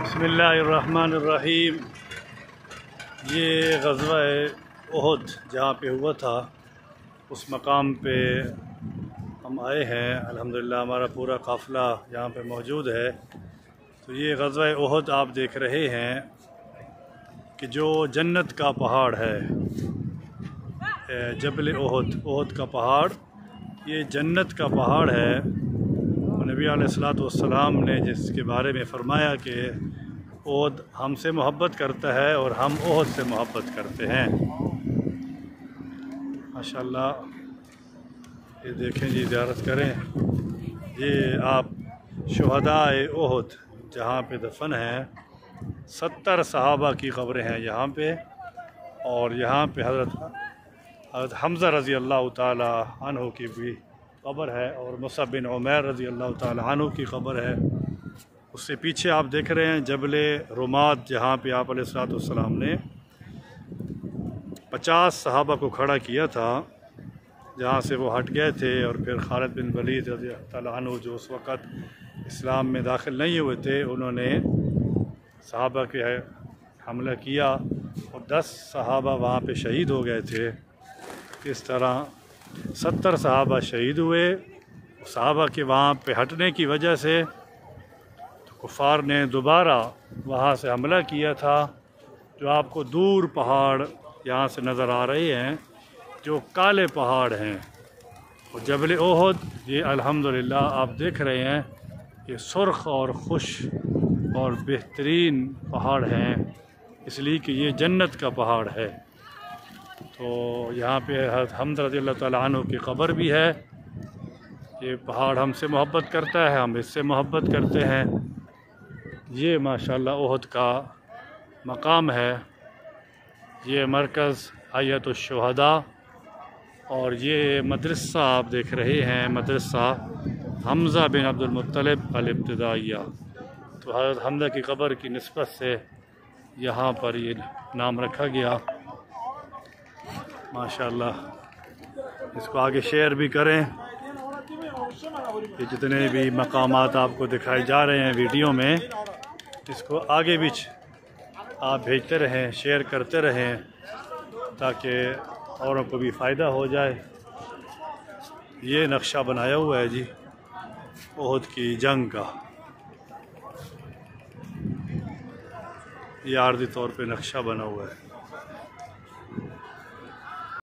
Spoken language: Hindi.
बिस्मिल्लाहिर्रहमानिर्रहीम। ये ग़ज़वा उहद जहाँ पे हुआ था उस मकाम पे हम आए हैं। अल्हम्दुलिल्लाह हमारा पूरा काफ़िला यहाँ पे मौजूद है। तो ये ग़ज़वा उहद आप देख रहे हैं कि जो जन्नत का पहाड़ है, जबल उहद, उहद का पहाड़, ये जन्नत का पहाड़ है। नबी अलैहिस्सलातु वस्सलाम ने जिसके बारे में फ़रमाया कि उहद हमसे मोहब्बत करता है और हम उहद से मोहब्बत करते हैं। माशाअल्लाह, ये देखें जी, ज़ियारत करें। ये आप शुहदाए उहद जहाँ पे दफन हैं, 70 सहाबा की क़ब्रें हैं यहाँ पे। और यहाँ पे हज़रत हमज़ा रज़ी अल्लाह ताला अन्हु की भी क़ब्र है और मुसअब बिन उमैर रज़ी अल्लाह ताला अन्हु की क़ब्र है। उससे पीछे आप देख रहे हैं जबल रुमात, जहाँ पे आप अलैहिस्सलातु वस्सलाम ने 50 सहाबा को खड़ा किया था, जहाँ से वो हट गए थे। और फिर खालिद बिन वलीद रज़ी अल्लाह ताला अन्हु, जो उस वक़्त इस्लाम में दाखिल नहीं हुए थे, उन्होंने सहाबा के हमला किया और 10 सहाबा वहाँ पे शहीद हो गए थे। इस तरह 70 सहाबा शहीद हुए। सहाबा के वहाँ पे हटने की वजह से तो कुफ़ार ने दोबारा वहाँ से हमला किया था। जो आपको दूर पहाड़ यहाँ से नज़र आ रहे हैं, जो काले पहाड़ हैं, और जबल उहद ये अल्हम्दुलिल्लाह आप देख रहे हैं, ये सुर्ख और खुश और बेहतरीन पहाड़ हैं, इसलिए कि ये जन्नत का पहाड़ है। तो यहाँ पे हमज़ा रज़ी अल्लाह ताला अन्हु की क़ब्र भी है। ये पहाड़ हमसे मोहब्बत करता है, हम इससे मोहब्बत करते हैं। ये माशाअल्लाह उहद का मकाम है। ये मरकज़ हय्यतुश शुहदा, और ये मदरसा आप देख रहे हैं, मदरसा हमज़ा बिन अब्दुल मुत्तलिब अल इब्तिदाइया। तो हज़रत हमज़ा की क़ब्र की निस्बत से यहाँ पर ये नाम रखा गया। माशाअल्लाह, इसको आगे शेयर भी करें। ये जितने भी मकामात आपको दिखाए जा रहे हैं वीडियो में, इसको आगे भी आप भेजते रहें, शेयर करते रहें, ताकि औरों को भी फ़ायदा हो जाए। ये नक्शा बनाया हुआ है जी उहद की जंग का। ये आर्ज़ी तौर पे नक्शा बना हुआ है।